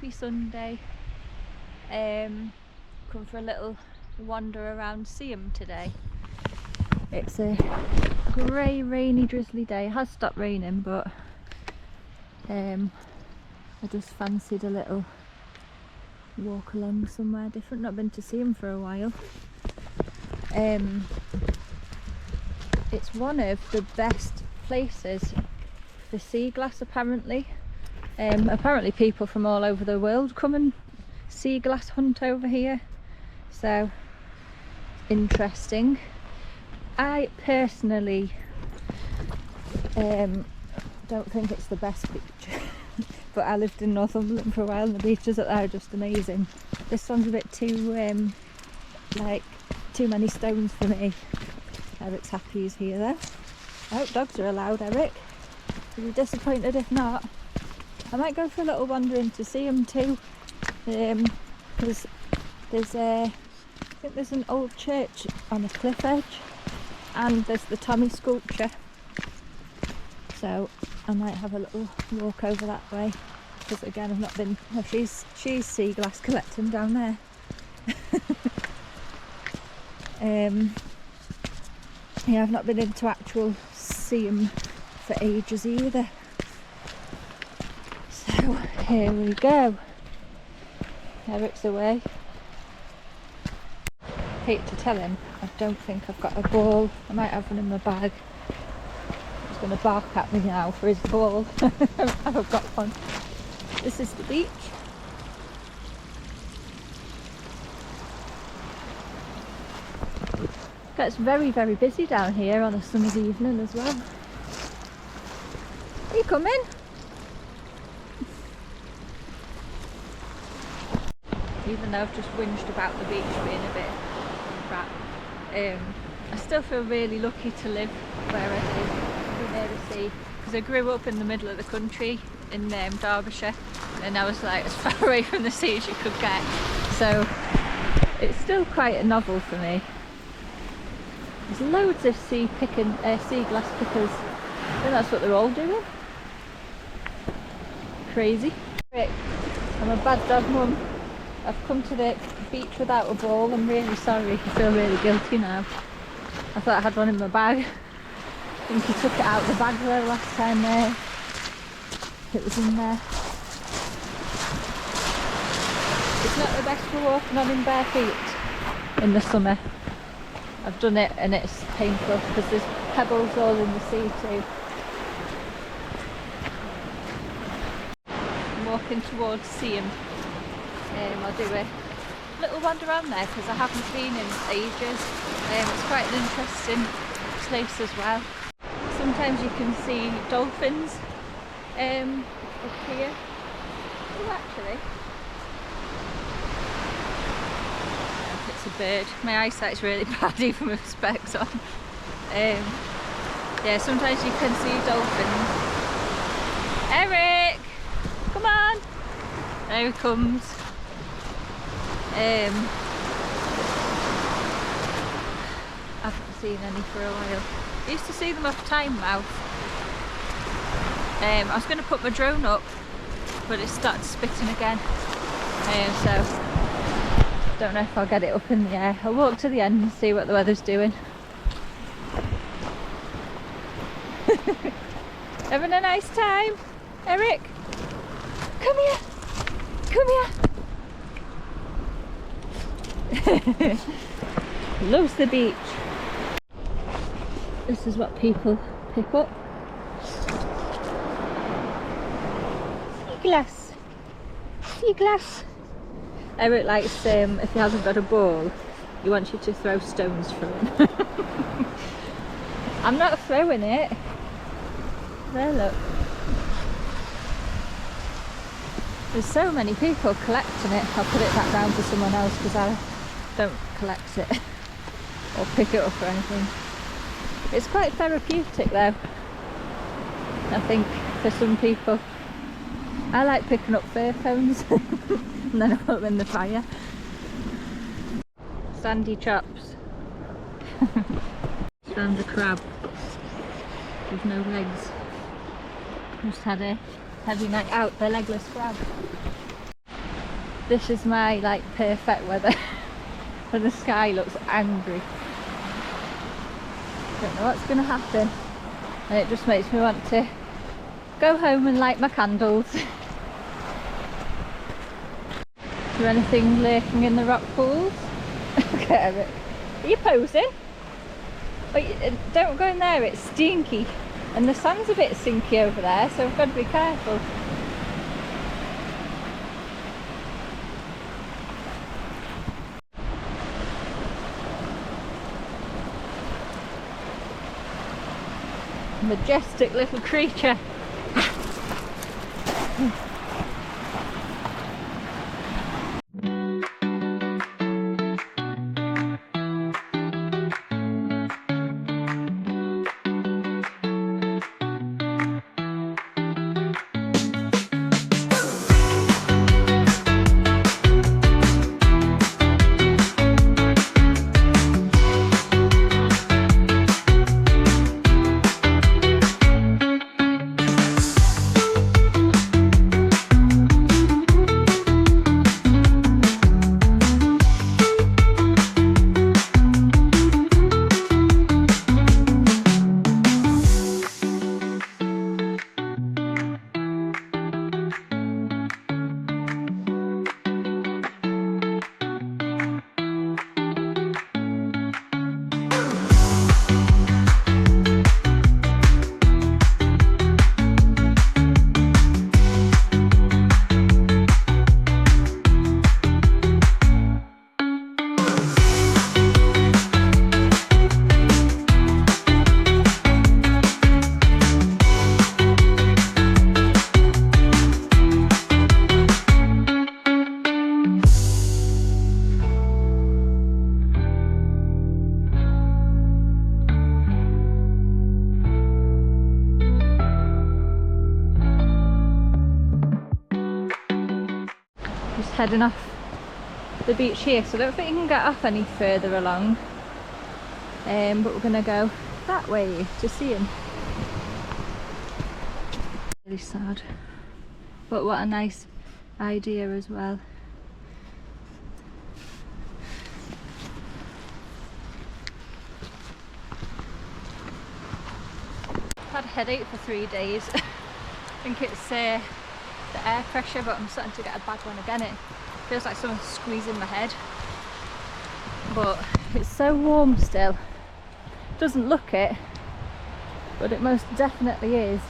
happy Sunday. Come for a little wander around Seaham today. It's a grey, rainy, drizzly day. It has stopped raining, but I just fancied a little walk along somewhere different. Not been to Seaham for a while. It's one of the best places for sea glass, apparently. Apparently people from all over the world come and sea glass hunt over here, so interesting. I personally don't think it's the best beach, but I lived in Northumberland for a while and the beaches up there are just amazing. This one's a bit too like too many stones for me. Eric's happy he's here though. I hope dogs are allowed, Eric. I'd be disappointed if not. I might go for a little wander in to Seaham too, because there's I think there's an old church on a cliff edge, and there's the Tommy sculpture, so I might have a little walk over that way, because again I've not been. Oh, she's sea glass collecting down there. Yeah, I've not been into actual Seaham for ages either. So here we go. Eric's away. Hate to tell him, I don't think I've got a ball. I might have one in my bag. He's going to bark at me now for his ball. I've got one. This is the beach. Gets very, very busy down here on a summer's evening as well. Are you coming? Even though I've just whinged about the beach being a bit crap, I still feel really lucky to live where I do, near the sea, because I grew up in the middle of the country in Derbyshire, and I was like as far away from the sea as you could get, so it's still quite a novel for me. There's loads of sea glass pickers. I think that's what they're all doing. Crazy. I'm a bad dog mum. I've come to the beach without a ball. I'm really sorry. I feel really guilty now. I thought I had one in my bag. I think he took it out of the bag the last time it was in there. It's not the best for walking on in bare feet in the summer. I've done it and it's painful because there's pebbles all in the sea too. I'm walking towards Seaham. I'll do a little wander around there because I haven't been in ages. It's quite an interesting place as well. Sometimes you can see dolphins up here. Oh, actually. It's a bird. My eyesight's really bad even with specs on. Yeah, sometimes you can see dolphins. Eric! Come on! There he comes. I haven't seen any for a while. I used to see them off Tynemouth. I was going to put my drone up, but it started spitting again. So don't know if I'll get it up in the air. I'll walk to the end and see what the weather's doing. Having a nice time, Eric? Come here. Come here. Loves the beach. This is what people pick up. Sea glass. Sea glass. Eric likes, if he hasn't got a ball, he wants you to throw stones for him. I'm not throwing it. There, look. There's so many people collecting it. I'll put it back down to someone else because I don't collect it or pick it up or anything. It's quite therapeutic though, I think, for some people. I like picking up fur cones and then I put them in the fire. Sandy chops. Found a crab with no legs. Just had a heavy night out, the legless crab. This is my like perfect weather when the sky looks angry. Don't know what's going to happen, and it just makes me want to go home and light my candles. Is there anything lurking in the rock pools? Look at it. Are you posing? Oh, don't go in there, it's stinky. And the sand's a bit sinky over there, so I've got to be careful. Majestic little creature. Heading off the beach here, so I don't think you can get off any further along, but we're gonna go that way to see him. Really sad, but what a nice idea as well. I've had a headache for 3 days. I think it's the air pressure, but I'm starting to get a bad one again. It feels like someone's squeezing my head, but it's so warm still. Doesn't look it, but it most definitely is,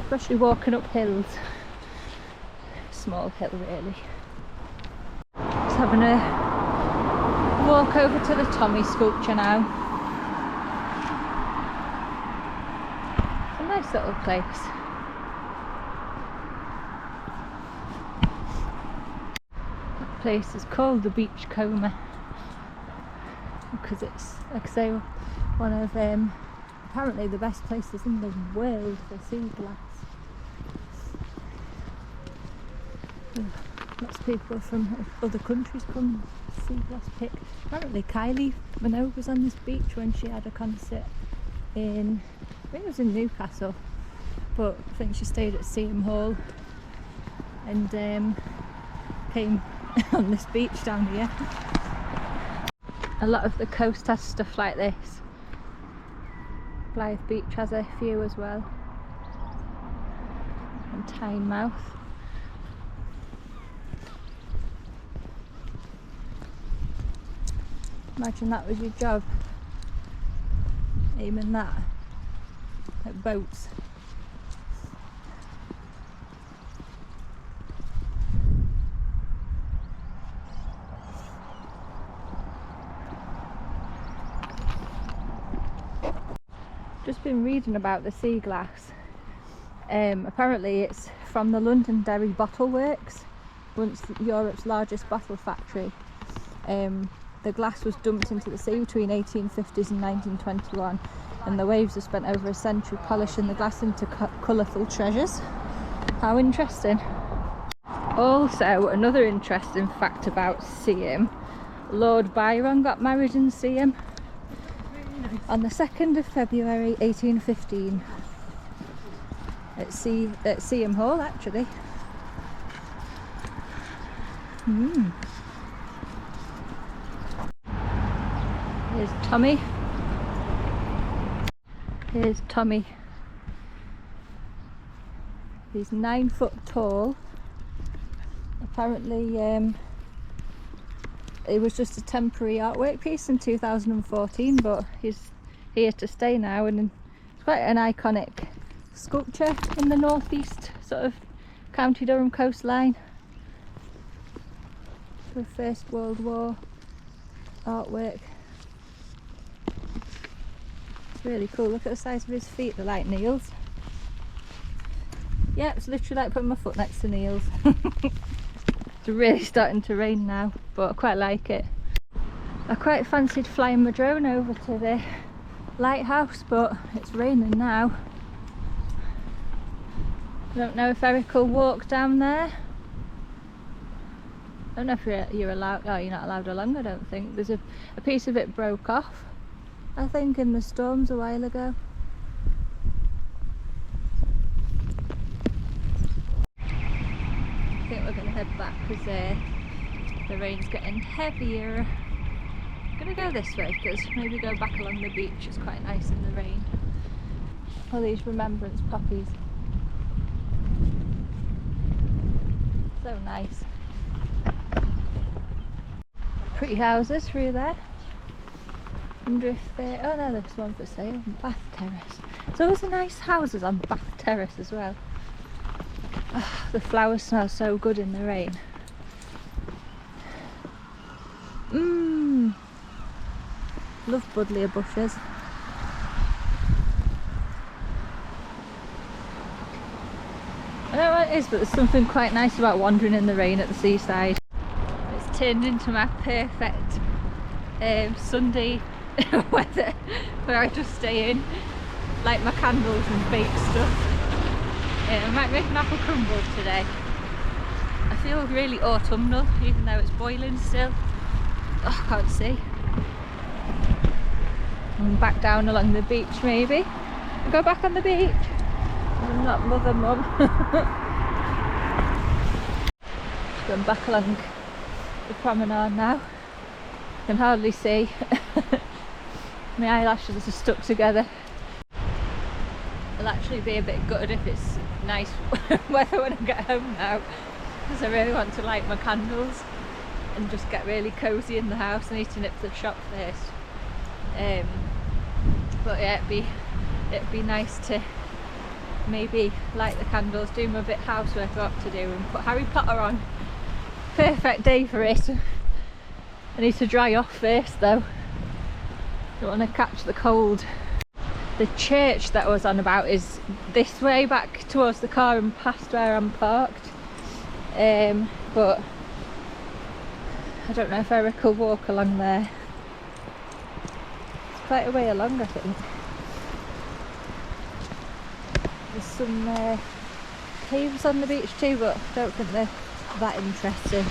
especially walking up hills. Small hill really. Just having a walk over to the Tommy sculpture now. Nice little place. That place is called the Beach Coma because it's, like I say, one of apparently the best places in the world for sea glass. Lots of people from other countries come sea glass pick. Apparently Kylie Minogue was on this beach when she had a concert in, I think it was in Newcastle, but I think she stayed at Seaham Hall and came on this beach down here. A lot of the coast has stuff like this. Blythe Beach has a few as well, and Tynemouth. Imagine that was your job, aiming that at boats. Just been reading about the sea glass. Apparently it's from the Londonderry Bottle Works, once Europe's largest bottle factory. The glass was dumped into the sea between 1850s and 1921, and the waves have spent over a century polishing the glass into colourful treasures. How interesting. Also, another interesting fact about Seaham, Lord Byron got married in Seaham on the 2nd of February 1815 at Seaham Hall actually. Here's Tommy. Here's Tommy. He's 9 foot tall. Apparently it was just a temporary artwork piece in 2014, but he's here to stay now, and it's quite an iconic sculpture in the northeast sort of County Durham coastline. The First World War artwork. It's really cool. Look at the size of his feet, they're like nails. Yeah, it's literally like putting my foot next to nails. It's really starting to rain now, but I quite like it. I quite fancied flying my drone over to the lighthouse, but it's raining now. I don't know if Eric will walk down there. I don't know if you're allowed. Oh, you're not allowed along, I don't think. There's a piece of it broke off, I think, in the storms a while ago. I think we're going to head back because the rain's getting heavier. I'm going to go this way because maybe go back along the beach. It's quite nice in the rain. All these remembrance poppies. So nice. Pretty houses through there. Wonder if they... oh no, there's one for sale. Bath Terrace. There's always nice houses on Bath Terrace as well. Oh, the flowers smell so good in the rain. Love buddleia bushes. I don't know what it is, but there's something quite nice about wandering in the rain at the seaside. It's turned into my perfect Sunday weather where I just stay in, light my candles and bake stuff. I might make an apple crumble today. I feel really autumnal even though it's boiling still. Oh, I can't see. And back down along the beach maybe. Go back on the beach. I'm not mother mum. Going back along the promenade now. Can hardly see. My eyelashes are stuck together. I'll actually be a bit gutted if it's nice weather when I get home now, because I really want to light my candles and just get really cosy in the house. I need to nip to the shop first. But yeah, it'd be nice to maybe light the candles, do my bit housework I've got to do, and put Harry Potter on. Perfect day for it. I need to dry off first though. Don't want to catch the cold. The church that I was on about is this way back towards the car and past where I'm parked. But I don't know if Eric will walk along there. It's quite a way along, I think. There's some caves on the beach too, but I don't think they're that interesting.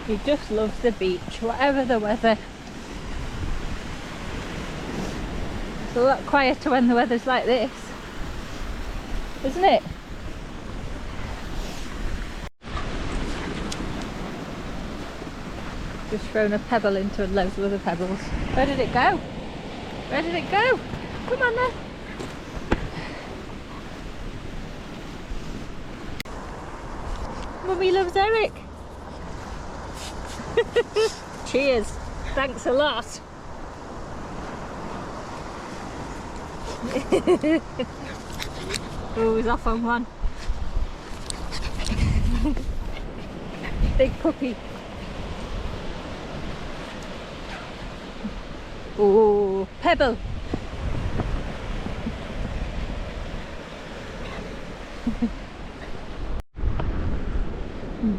He just loves the beach, whatever the weather. It's a lot quieter when the weather's like this, isn't it? Just thrown a pebble into loads of other pebbles. Where did it go? Where did it go? Come on then. Mummy loves Eric. Cheers. Thanks a lot. Oh, he's off on one. Big puppy. Oh, pebble.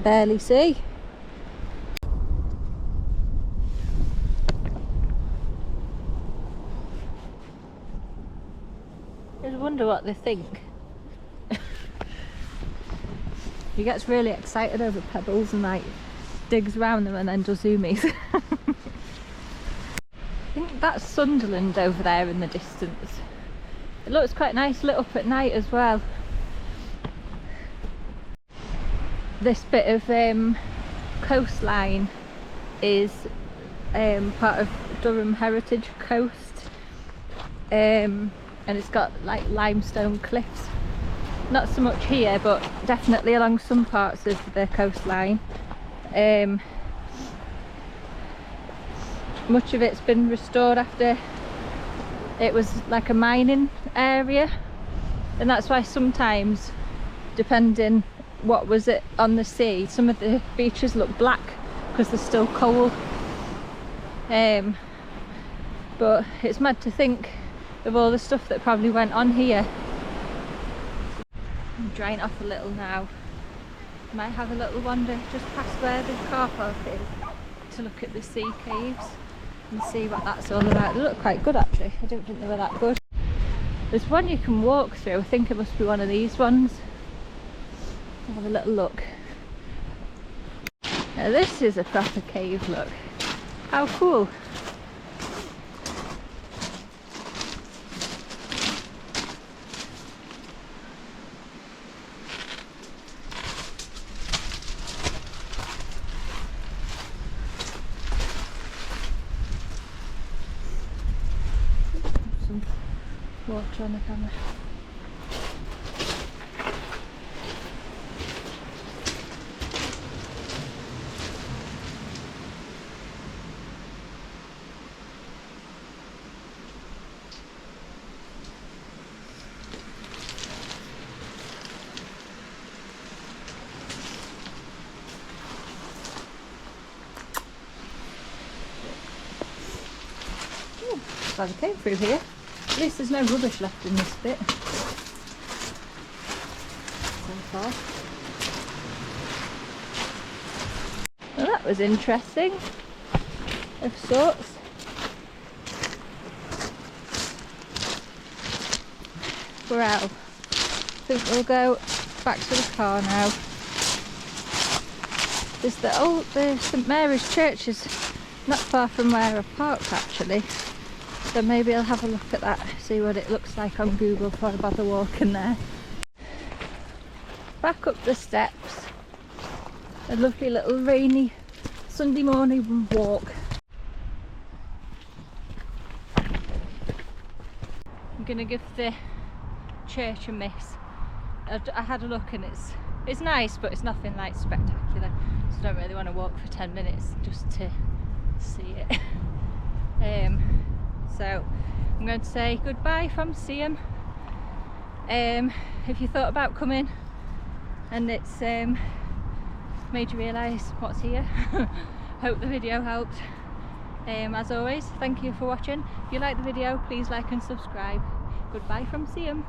Barely see. I just wonder what they think. He gets really excited over pebbles and like digs around them and then does zoomies. I think that's Sunderland over there in the distance. It looks quite nice lit up at night as well. This bit of coastline is part of Durham Heritage Coast, and it's got like limestone cliffs. Not so much here, but definitely along some parts of the coastline. Much of it's been restored after it was like a mining area, and that's why sometimes, depending what was it on the sea, some of the beaches look black because they're still coal. But it's mad to think of all the stuff that probably went on here. I'm drying off a little now. Might have a little wander just past where the car park is to look at the sea caves and see what that's all about. They look quite good actually. I don't think they were that good. There's one you can walk through. I think it must be one of these ones. Have a little look. Now this is a proper cave, look. How cool. Some water on the camera. Glad I came through here. At least there's no rubbish left in this bit so far. Well, that was interesting of sorts. We're out. I think we'll go back to the car now. There's the St Mary's Church is not far from where I parked actually. So maybe I'll have a look at that, see what it looks like on Google before I bother walking there. Back up the steps. A lovely little rainy Sunday morning walk. I'm going to give the church a miss. I had a look and it's nice, but it's nothing like spectacular. So I don't really want to walk for 10 minutes just to see it. So I'm going to say goodbye from Seaham. If you thought about coming and it's made you realise what's here, hope the video helped. As always, thank you for watching. If you like the video, please like and subscribe. Goodbye from Seaham.